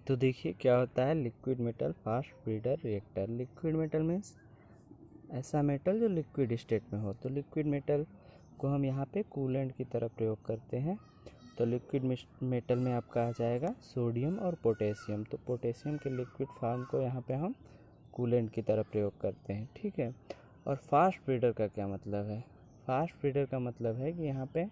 तो देखिए क्या होता है liquid metal fast breeder reactor. Liquid metal means ऐसा मेटल जो लिक्विड स्टेट में हो। तो लिक्विड मेटल को हम यहाँ पे कूलेंट की तरह प्रयोग करते हैं। तो लिक्विड मेटल में आपका आ जाएगा सोडियम और पोटेशियम। तो पोटेशियम के लिक्विड फॉर्म को यहाँ पे हम कूलेंट की तरह प्रयोग करते हैं, ठीक है। और फास्ट ब्रीडर का क्या मतलब है? फास्ट ब्रीडर का मतलब है कि यहाँ पे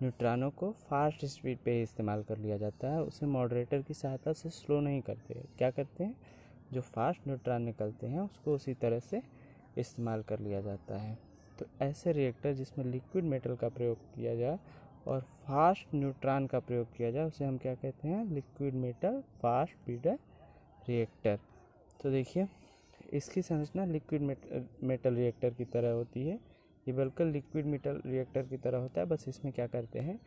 न्यूट्रॉनों को फास्ट स्पीड पे ही इस्तेमाल कर लिया जाता है, उसे मॉडरेटर की सहायता से स्लो नहीं करते। क्या करते हैं, जो फास्ट न्यूट्रॉन निकलते हैं उसको उसी तरह से इस्तेमाल कर लिया जाता है। तो ऐसे रिएक्टर जिसमें लिक्विड मेटल का प्रयोग किया जाए और फास्ट न्यूट्रॉन का प्रयोग किया जाए उसे हम क्या कहते हैं, liquid metal fast breeder reactor. तो देखिए इसकी संरचना लिक्विड मेटल रिएक्टर की तरह होती है। ये बिल्कुल लिक्विड मेटल रिएक्टर की तरह होता है, बस इसमें क्या करते हैं,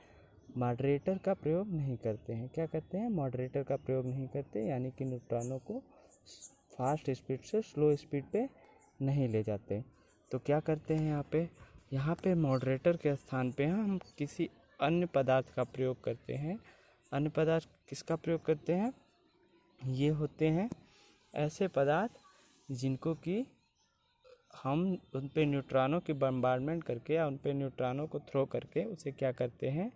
मॉडरेटर का प्रयोग नहीं करते हैं। क्या करते हैं, मॉडरेटर का प्रयोग नहीं करते, यानी कि न्यूट्रॉनों को फास्ट स्पीड से स्लो स्पीड पे नहीं ले जाते। तो क्या करते हैं, यहाँ पे मॉडरेटर के स्थान पे हम किसी अन्य पदार्थ का प्रयोग करते हैं। अन्य पदार्थ किसका प्रयोग करते हैं, ये होते हैं ऐसे पदार्थ जिनको कि हम उन पे न्यूट्रॉनों की बम्बार्डमेंट करके या उन पे न्यूट्रॉनों को थ्रो करके उसे क्या करते हैं,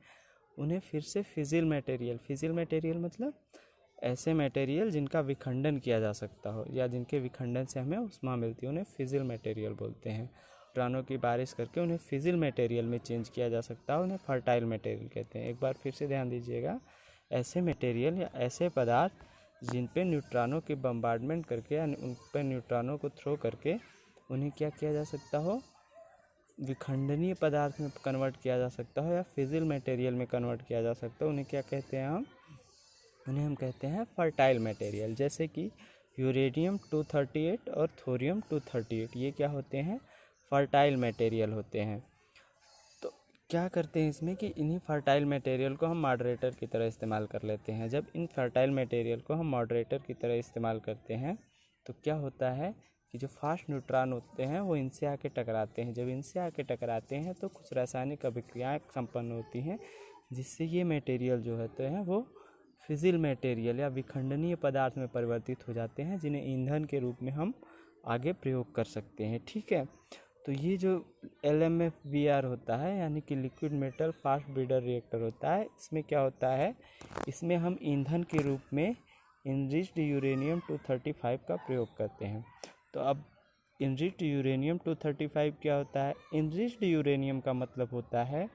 उन्हें फिर से फिजिल मटेरियल मतलब ऐसे मटेरियल जिनका विखंडन किया जा सकता हो या जिनके विखंडन से हमें उष्मा मिलती है, उन्हें फिजिल मटेरियल बोलते हैं। न्यूट्रॉनों की बारिश करके उन्हें फिजिल मटेरियल में चेंज किया जा सकता है, उन्हें फर्टाइल मटेरियल कहते हैं। एक बार फिर से ध्यान दीजिएगा, ऐसे मटेरियल या ऐसे पदार्थ जिन पे न्यूट्रॉनों की बम्बार्डमेंट करके या उन पर न्यूट्रॉनों को थ्रो करके उन्हें क्या किया जा सकता हो, विखंडनीय पदार्थ में कन्वर्ट किया जा सकता हो या फिजिल मटेरियल में कन्वर्ट किया जा सकता है, उन्हें क्या कहते हैं, उन्हें हम कहते हैं फर्टाइल मटेरियल। जैसे कि यूरेनियम 238 और थोरियम 238, ये क्या होते हैं, फर्टाइल मटेरियल होते हैं। तो क्या करते हैं इसमें कि इन्हीं फर्टाइल मटेरियल को हम मॉडरेटर की तरह इस्तेमाल कर लेते हैं। जब इन फर्टाइल मटेरियल को हम मॉडरेटर की तरह इस्तेमाल करते हैं तो क्या होता है कि जो फास्ट न्यूट्रॉन होते हैं वो इनसे आके टकराते हैं। जब इनसे आके टकराते हैं तो कुछ रासायनिक अभिक्रियाएं संपन्न होती हैं, जिससे ये मटेरियल जो होते हैं वो फिजिल मटेरियल या विखंडनीय पदार्थ में परिवर्तित हो जाते हैं, जिन्हें ईंधन के रूप में हम आगे प्रयोग कर सकते हैं, ठीक है। तो ये जो LMFBR होता है यानी कि liquid metal fast breeder reactor होता है, इसमें क्या होता है, इसमें हम ईंधन के रूप में इनरिच्ड यूरेनियम 235 का प्रयोग करते हैं। तो अब इनरिच्ड यूरेनियम 235 क्या होता है, इनरिच्ड यूरेनियम का मतलब होता है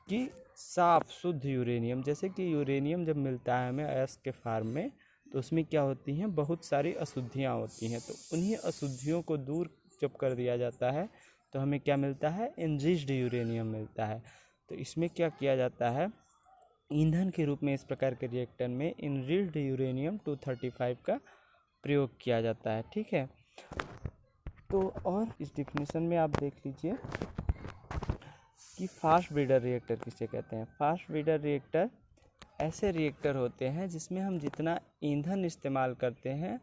कि साफ शुद्ध यूरेनियम। जैसे कि यूरेनियम जब मिलता है हमें अयस्क के फॉर्म में तो उसमें क्या होती हैं, बहुत सारी अशुद्धियाँ होती हैं। तो उन्हीं अशुद्धियों को दूर जब कर दिया जाता है तो हमें क्या मिलता है, इनरिच्ड यूरेनियम मिलता है। तो इसमें क्या किया जाता है, ईंधन के रूप में इस प्रकार के रिएक्टर में इनरिच्ड यूरेनियम 235 का प्रयोग किया जाता है, ठीक है। तो और इस डिफिनेशन में आप देख लीजिए कि फास्ट ब्रीडर रिएक्टर किसे कहते हैं। फास्ट ब्रीडर रिएक्टर ऐसे रिएक्टर होते हैं जिसमें हम जितना ईंधन इस्तेमाल करते हैं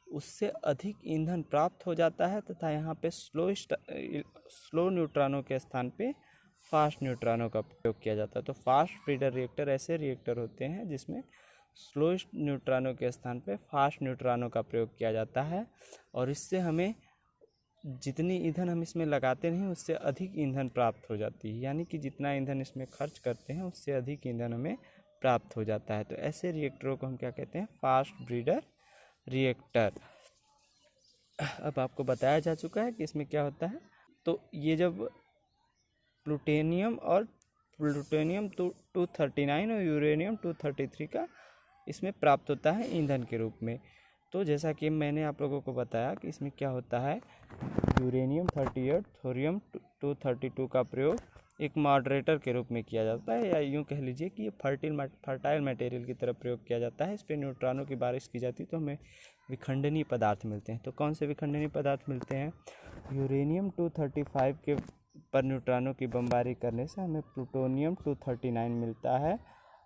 उससे अधिक ईंधन प्राप्त हो जाता है तथा यहाँ पे स्लो न्यूट्रॉनों के स्थान पे फास्ट न्यूट्रॉनों का प्रयोग किया जाता है। तो फास्ट ब्रीडर रिएक्टर ऐसे रिएक्टर होते हैं जिसमें स्लो न्यूट्रॉनों के स्थान पे फास्ट न्यूट्रॉनों का प्रयोग किया जाता है, और इससे हमें जितनी ईंधन हम इसमें लगाते नहीं उससे अधिक ईंधन प्राप्त हो जाती है, यानी कि जितना ईंधन इसमें खर्च करते हैं उससे अधिक ईंधन हमें प्राप्त हो जाता है। तो ऐसे रिएक्टरों को हम क्या कहते हैं, फास्ट ब्रीडर रिएक्टर। अब आपको बताया जा चुका है कि इसमें क्या होता है। तो ये जब प्लूटोनियम 239 और यूरेनियम 233 का इसमें प्राप्त होता है ईंधन के रूप में। तो जैसा कि मैंने आप लोगों को बताया कि इसमें क्या होता है, यूरेनियम 38 थोरियम 232 का प्रयोग एक मॉडरेटर के रूप में किया जाता है, या यूँ कह लीजिए कि ये फर्टाइल मटेरियल की तरह प्रयोग किया जाता है। इस पर न्यूट्रॉनों की बारिश की जाती है तो हमें विखंडनीय पदार्थ मिलते हैं। तो कौन से विखंडनीय पदार्थ मिलते हैं, यूरेनियम 235 के पर न्यूट्रॉनों की बमबारी करने से हमें प्लूटोनियम 239 मिलता है,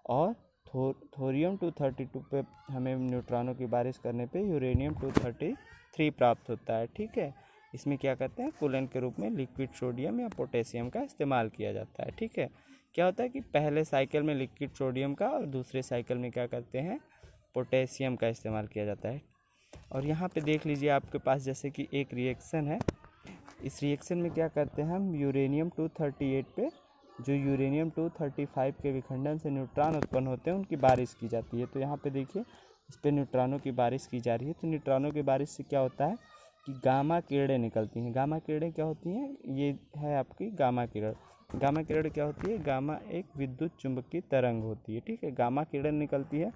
और थोरियम 232 पे हमें न्यूट्रॉनों की बारिश करने पे यूरेनियम 233 प्राप्त होता है, ठीक है। इसमें क्या करते हैं, कूलेंट के रूप में लिक्विड सोडियम या पोटेशियम का इस्तेमाल किया जाता है, ठीक है। क्या होता है कि पहले साइकिल में लिक्विड सोडियम का और दूसरे साइकिल में क्या करते हैं, पोटेशियम का इस्तेमाल किया जाता है। और यहाँ पे देख लीजिए आपके पास जैसे कि एक रिएक्शन है, इस रिएक्शन में क्या करते हैं हम, यूरेनियम 238 पे जो यूरेनियम 235 के विखंडन से न्यूट्रॉन उत्पन्न होते हैं उनकी बारिश की जाती है। तो यहाँ पे देखिए इस पे न्यूट्रॉनों की बारिश की जा रही है। तो न्यूट्रॉनों की बारिश से क्या होता है कि गामा किरणें निकलती हैं। गामा किरणें क्या होती हैं, ये है आपकी गामा किरण। गामा किरण क्या होती है, गामा एक विद्युत चुंबकीय तरंग होती है, ठीक है। गामा किरण निकलती है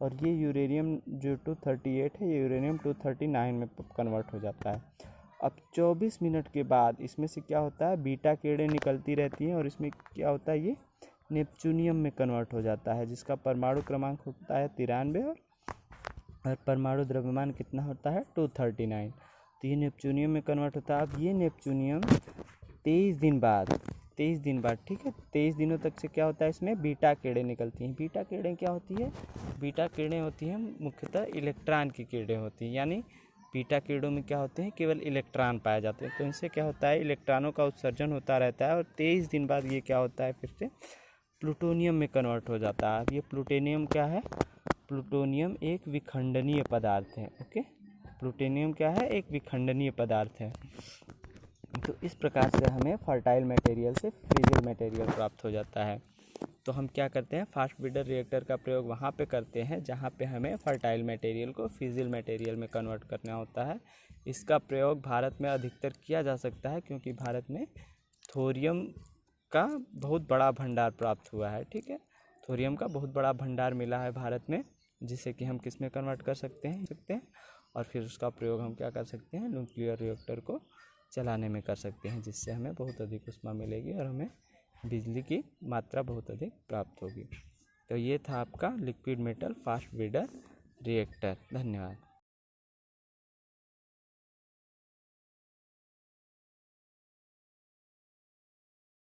और ये यूरेनियम जो 238 है ये यूरेनियम 239 में कन्वर्ट हो जाता है। अब 24 मिनट के बाद इसमें से क्या होता है, बीटा किरणें निकलती रहती हैं और इसमें क्या होता है, ये नेपच्यूनियम में कन्वर्ट हो जाता है, जिसका परमाणु क्रमांक होता है 93 और परमाणु द्रव्यमान कितना होता है 239। तो ये नेपच्यूनियम में कन्वर्ट होता है। अब ये नेपच्यूनियम 23 दिन बाद, ठीक है, 23 दिनों तक से क्या होता है, इसमें बीटा किरणें निकलती हैं। बीटा किरणें क्या होती है, बीटा किरणें होती हैं मुख्यतः इलेक्ट्रॉन की किरणें होती हैं, यानी बीटा किरणों में क्या होते हैं, केवल इलेक्ट्रॉन पाए जाते हैं। तो इनसे क्या होता है, इलेक्ट्रॉनों का उत्सर्जन होता रहता है और 23 दिन बाद ये क्या होता है, फिर से प्लूटोनियम में कन्वर्ट हो जाता है। अब ये प्लूटोनियम क्या है, प्लूटोनियम एक विखंडनीय पदार्थ है। ओके, प्लूटोनियम क्या है, एक विखंडनीय पदार्थ है। तो इस प्रकार से हमें फर्टाइल मटेरियल से फिजिल मटेरियल प्राप्त हो जाता है। तो हम क्या करते हैं, फास्ट ब्रीडर रिएक्टर का प्रयोग वहाँ पे करते हैं जहाँ पे हमें फर्टाइल मटेरियल को फिजिल मटेरियल में कन्वर्ट करना होता है। इसका प्रयोग भारत में अधिकतर किया जा सकता है क्योंकि भारत में थोरियम का बहुत बड़ा भंडार प्राप्त हुआ है, ठीक है। थोरियम का बहुत बड़ा भंडार मिला है भारत में, जिसे कि हम किस में कन्वर्ट कर सकते हैं और फिर उसका प्रयोग हम क्या कर सकते हैं, न्यूक्लियर रिएक्टर को चलाने में कर सकते हैं, जिससे हमें बहुत अधिक ऊष्मा मिलेगी और हमें बिजली की मात्रा बहुत अधिक प्राप्त होगी। तो ये था आपका liquid metal fast breeder reactor. धन्यवाद।